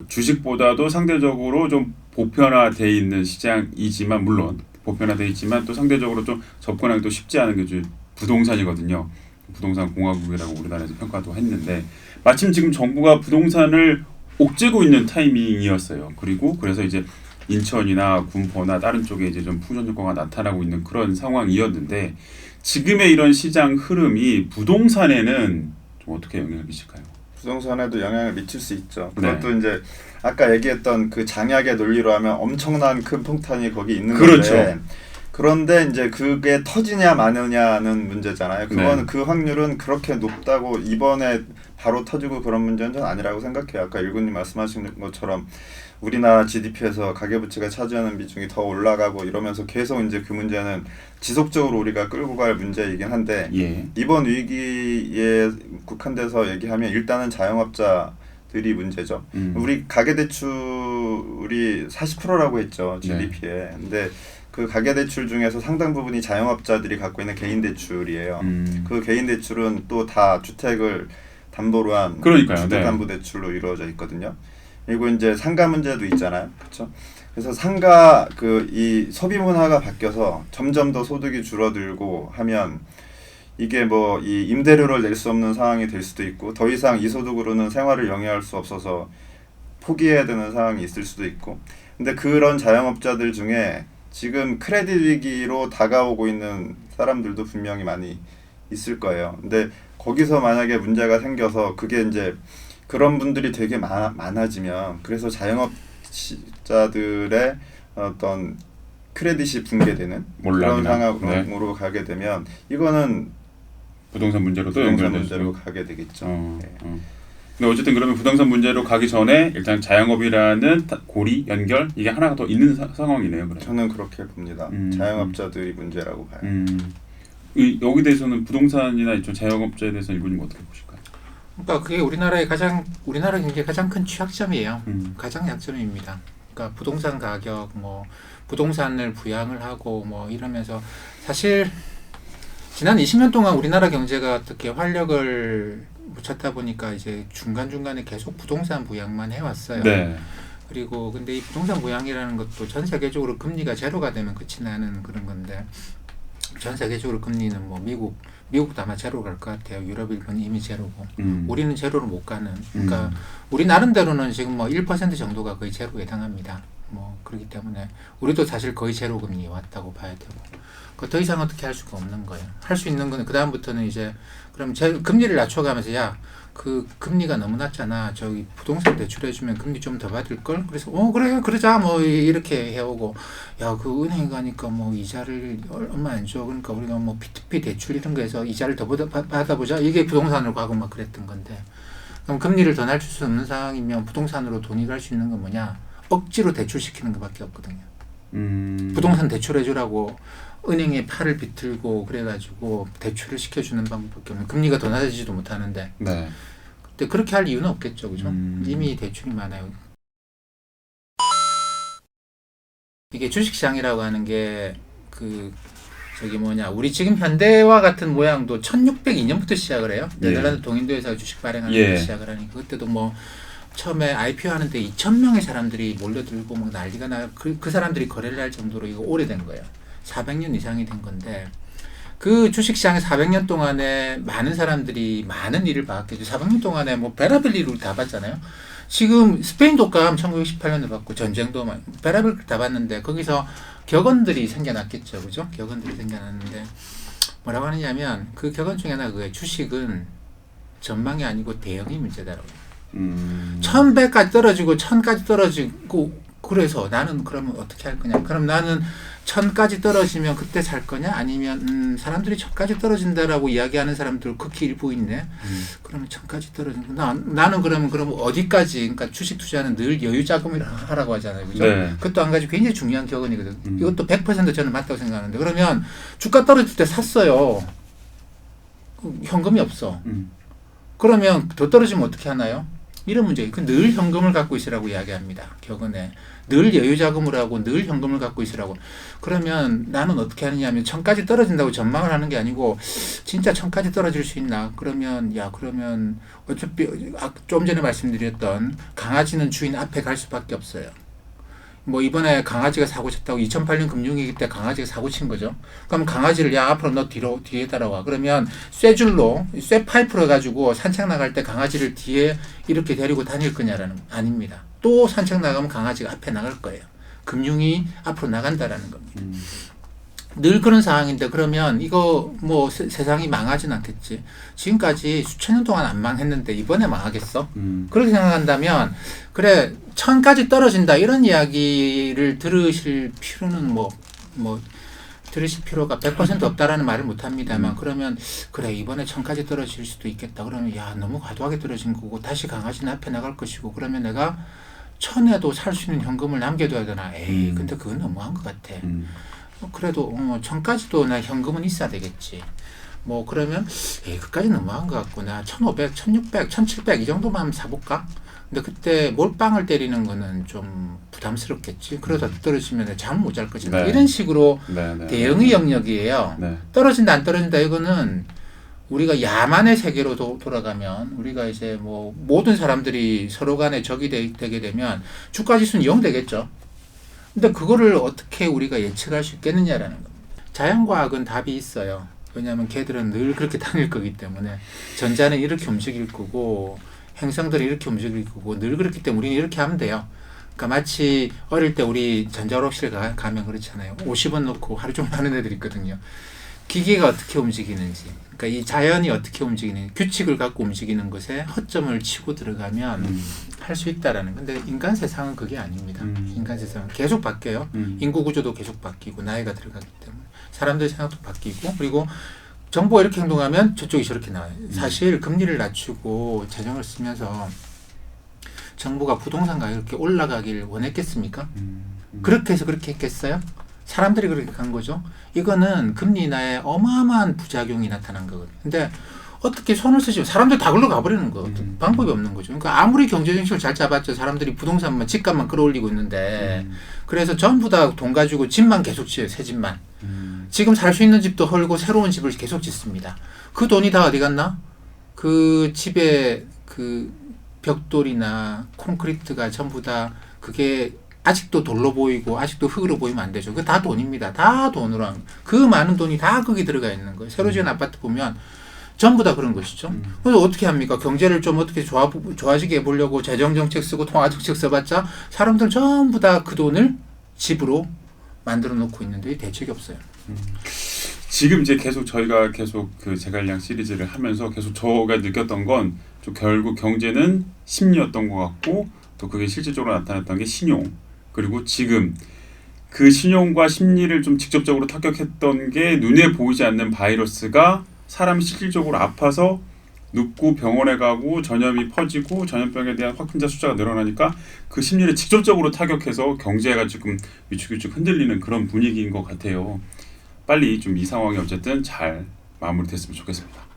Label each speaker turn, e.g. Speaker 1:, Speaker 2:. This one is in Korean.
Speaker 1: 주식보다도 상대적으로 좀 보편화돼 있는 시장이지만 물론 보편화돼 있지만 또 상대적으로 좀 접근하기도 쉽지 않은 게 부동산이거든요. 부동산 공화국이라고 우리나라에서 평가도 했는데 마침 지금 정부가 부동산을 옥죄고 있는 타이밍이었어요. 그리고 그래서 이제 인천이나 군포나 다른 쪽에 이제 좀 풍전 효과가 나타나고 있는 그런 상황이었는데 지금의 이런 시장 흐름이 부동산에는 좀 어떻게 영향을 미칠까요?
Speaker 2: 부동산에도 영향을 미칠 수 있죠.
Speaker 1: 네.
Speaker 2: 그것도 이제 아까 얘기했던 그 장약의 논리로 하면 엄청난 큰 폭탄이 거기 있는
Speaker 1: 그렇죠.
Speaker 2: 건데 그런데 이제 그게 터지냐 마느냐는 문제잖아요. 그거는
Speaker 1: 네.
Speaker 2: 그 확률은 그렇게 높다고 이번에 바로 터지고 그런 문제는 전 아니라고 생각해요. 아까 일군님 말씀하신 것처럼 우리나라 GDP에서 가계부채가 차지하는 비중이 더 올라가고 이러면서 계속 이제 그 문제는 지속적으로 우리가 끌고 갈 문제이긴 한데
Speaker 1: 예.
Speaker 2: 이번 위기에 국한돼서 얘기하면 일단은 자영업자들이 문제죠. 우리 가계대출이 40%라고 했죠, GDP에.
Speaker 1: 네.
Speaker 2: 근데 그 가계대출 중에서 상당 부분이 자영업자들이 갖고 있는 개인대출이에요. 그 개인대출은 또 다 주택을 담보로 한
Speaker 1: 그러니까요.
Speaker 2: 주택담보대출로 이루어져 있거든요. 그리고 이제 상가 문제도 있잖아요, 그렇죠? 그래서 상가 이 소비 문화가 바뀌어서 점점 더 소득이 줄어들고 하면 이게 뭐 이 임대료를 낼 수 없는 상황이 될 수도 있고 더 이상 이 소득으로는 생활을 영위할 수 없어서 포기해야 되는 상황이 있을 수도 있고 근데 그런 자영업자들 중에 지금 크레딧 위기로 다가오고 있는 사람들도 분명히 많이 있을 거예요. 근데 거기서 만약에 문제가 생겨서 그게 이제 그런 분들이 되게 많아지면 그래서 자영업자들의 어떤 크레딧이 붕괴되는 그런 상황으로 가게 되면 이거는
Speaker 1: 부동산 문제로도
Speaker 2: 부동산 문제로 가게 되겠죠. 네.
Speaker 1: 근데 어쨌든 그러면 부동산 문제로 가기 전에 일단 자영업이라는 고리 연결 이게 하나가 더 있는 상황이네요. 그러면.
Speaker 2: 저는 그렇게 봅니다. 자영업자들이 문제라고 봐요.
Speaker 1: 여기 대해서는 부동산이나 이쪽 자영업자에 대해서 일본님 어떻게 보실까요?
Speaker 3: 그러니까 그게 우리나라 경제의 가장 큰 취약점이에요. 가장 약점입니다. 그러니까 부동산 가격, 뭐 부동산을 부양을 하고 뭐 이러면서 사실 지난 20년 동안 우리나라 경제가 어떻게 활력을 찾다 보니까 이제 중간중간에 계속 부동산 부양만 해왔어요.
Speaker 1: 네.
Speaker 3: 그리고 근데 이 부동산 부양이라는 것도 전 세계적으로 금리가 제로가 되면 끝이 나는 그런 건데 전 세계적으로 금리는 뭐 미국도 아마 제로 갈 것 같아요. 유럽, 일본 이미 제로고 우리는 제로를 못 가는. 그러니까 우리 나름대로는 지금 뭐 1% 정도가 거의 제로에 해당합니다. 뭐 그렇기 때문에 우리도 사실 거의 제로 금리에 왔다고 봐야 되고 더 이상 어떻게 할 수가 없는 거예요. 할 수 있는 거는 그 다음부터는 이제 그럼 금리를 낮춰가면서 야 그 금리가 너무 낮잖아. 저기 부동산 대출해주면 금리 좀 더 받을 걸. 그래서 그래 그러자 뭐 이렇게 해오고 야 그 은행 가니까 뭐 이자를 얼마 안 줘. 그러니까 우리가 뭐 P2P 대출 이런 거에서 이자를 더 받아보자. 이게 부동산으로 가고 막 그랬던 건데 그럼 금리를 더 낮출 수 없는 상황이면 부동산으로 돈이 갈 수 있는 건 뭐냐? 억지로 대출시키는 것밖에 없거든요. 부동산 대출해주라고 은행에 팔을 비틀고 그래가지고 대출을 시켜주는 방법밖에 없는 금리가 더 낮아지지도 못하는데
Speaker 1: 네.
Speaker 3: 근데 그렇게 할 이유는 없겠죠. 그죠? 이미 대출이 많아요. 이게 주식시장이라고 하는 게 우리 지금 현대와 같은 모양도 1602년부터 시작을 해요. 네덜란드 동인도에서 주식 발행하는 시작을 하니까 그때도 뭐 처음에 IPO 하는데 2,000명의 사람들이 몰려들고 막 난리가 나요. 그 사람들이 거래를 할 정도로 이거 오래된 거예요. 400년 이상이 된 건데 그 주식시장에 400년 동안에 많은 사람들이 많은 일을 봤겠죠. 400년 동안에 뭐 별의별 일을 다 봤잖아요. 지금 스페인 독감 1918년에 봤고 전쟁도 별의별 다 봤는데 거기서 격언들이 생겨났겠죠. 그죠? 격언들이 생겨났는데 뭐라고 하느냐면 그 격언 중에 하나가 그거예요. 주식은 전망이 아니고 대응이 문제다라고. 1,100까지 떨어지고 1,000까지 떨어지고 그래서 나는 그러면 어떻게 할 거냐? 그럼 나는 1,000까지 떨어지면 그때 살 거냐? 아니면 사람들이 1,000까지 떨어진다라고 이야기하는 사람들 극히 일부 있네. 그러면 1,000까지 떨어진 나는 그럼 어디까지? 그러니까 주식 투자는 늘 여유 자금을 하라고 하잖아요, 그죠?
Speaker 1: 네.
Speaker 3: 그것도 한 가지 굉장히 중요한 격언이거든. 이것도 100% 저는 맞다고 생각하는데 그러면 주가 떨어질 때 샀어요. 현금이 없어. 그러면 더 떨어지면 어떻게 하나요? 이런 문제. 늘 현금을 갖고 있으라고 이야기합니다. 격언에 늘 여유자금을 하고 늘 현금을 갖고 있으라고. 그러면 나는 어떻게 하느냐 하면 1000까지 떨어진다고 전망을 하는 게 아니고 진짜 1000까지 떨어질 수 있나? 그러면 그러면 어차피 좀 전에 말씀드렸던 강아지는 주인 앞에 갈 수밖에 없어요. 뭐 이번에 강아지가 사고 쳤다고 2008년 금융위기 때 강아지가 사고 친 거죠. 그럼 강아지를 앞으로 너 뒤에 따라와. 그러면 쇠줄로 쇠 파이프를 가지고 산책 나갈 때 강아지를 뒤에 이렇게 데리고 다닐 거냐라는 거 아닙니다. 또 산책 나가면 강아지가 앞에 나갈 거예요. 금융이 앞으로 나간다라는 겁니다. 늘 그런 상황인데 그러면 이거 뭐 세상이 망하진 않겠지. 지금까지 수천 년 동안 안 망했는데 이번에 망하겠어? 그렇게 생각한다면 그래 1000까지 떨어진다 이런 이야기를 들으실 필요는 뭐 들으실 필요가 100% 없다라는 말을 못합니다만 그러면 그래 이번에 1000까지 떨어질 수도 있겠다. 그러면 너무 과도하게 떨어진 거고 다시 강아지는 앞에 나갈 것이고 그러면 내가 1000에도 살 수 있는 현금을 남겨둬야 되나? 에이 근데 그건 너무한 것 같아. 그래도 1000까지도 나 현금은 있어야 되겠지. 뭐 그러면 그까지 너무한 것 같고 나 1500, 1600, 1700 이 정도만 한번 사볼까? 근데 그때 몰빵을 때리는 거는 좀 부담스럽겠지. 그러다 떨어지면 잠 못 잘 거잖아.
Speaker 1: 네.
Speaker 3: 이런 식으로
Speaker 1: 네.
Speaker 3: 대응의 영역이에요.
Speaker 1: 네.
Speaker 3: 떨어진다 안 떨어진다 이거는 우리가 야만의 세계로 돌아가면 우리가 이제 뭐 모든 사람들이 서로 간에 적이 되게 되면 주가지수는 0 되겠죠. 근데 그거를 어떻게 우리가 예측할 수 있겠느냐라는 겁니다. 자연과학은 답이 있어요. 왜냐하면 걔들은 늘 그렇게 다닐 거기 때문에 전자는 이렇게 움직일 거고 행성들은 이렇게 움직일 거고 늘 그렇기 때문에 우리는 이렇게 하면 돼요. 그러니까 마치 어릴 때 우리 전자업실 가면 그렇잖아요. 50원 넣고 하루 종일 하는 애들 있거든요. 기계가 어떻게 움직이는지, 그러니까 이 자연이 어떻게 움직이는지 규칙을 갖고 움직이는 것에 허점을 치고 들어가면 할 수 있다라는. 근데 인간 세상은 그게 아닙니다. 인간 세상은 계속 바뀌어요. 인구 구조도 계속 바뀌고 나이가 들어가기 때문에 사람들 생각도 바뀌고 그리고 정부가 이렇게 행동하면 저쪽이 저렇게 나와요. 사실 금리를 낮추고 재정을 쓰면서 정부가 부동산 가격이 이렇게 올라가길 원했겠습니까? 그렇게 해서 그렇게 했겠어요? 사람들이 그렇게 간 거죠. 이거는 금리 인하에 어마어마한 부작용이 나타난 거거든요. 근데 어떻게 손을 쓰시면 사람들 다 글로 가버리는 거 방법이 없는 거죠. 그러니까 아무리 경제 정책을 잘 잡았죠. 사람들이 부동산만 집값만 끌어올리고 있는데 그래서 전부 다 돈 가지고 집만 계속 지어요. 새 집만. 지금 살 수 있는 집도 헐고 새로운 집을 계속 짓습니다. 그 돈이 다 어디 갔나? 그 집에 그 벽돌이나 콘크리트가 전부 다 그게 아직도 돌로 보이고 아직도 흙으로 보이면 안 되죠. 그거 다 돈입니다. 다 돈으로 한 그 많은 돈이 다 거기 들어가 있는 거예요. 새로 지은 아파트 보면 전부 다 그런 것이죠. 그래서 어떻게 합니까? 경제를 좀 어떻게 좋아지게 해보려고 재정정책 쓰고 통화정책 써봤자 사람들은 전부 다 그 돈을 집으로 만들어 놓고 있는데 대책이 없어요.
Speaker 1: 지금 이제 계속 저희가 계속 그 제갈량 시리즈를 하면서 계속 저가 느꼈던 건 좀 결국 경제는 심리였던 것 같고 또 그게 실질적으로 나타났던 게 신용. 그리고 지금 그 신용과 심리를 좀 직접적으로 타격했던 게 눈에 보이지 않는 바이러스가 사람이 실질적으로 아파서 눕고 병원에 가고 전염이 퍼지고 전염병에 대한 확진자 숫자가 늘어나니까 그 심리를 직접적으로 타격해서 경제가 지금 위축위축 흔들리는 그런 분위기인 것 같아요. 빨리 좀 이 상황이 어쨌든 잘 마무리됐으면 좋겠습니다.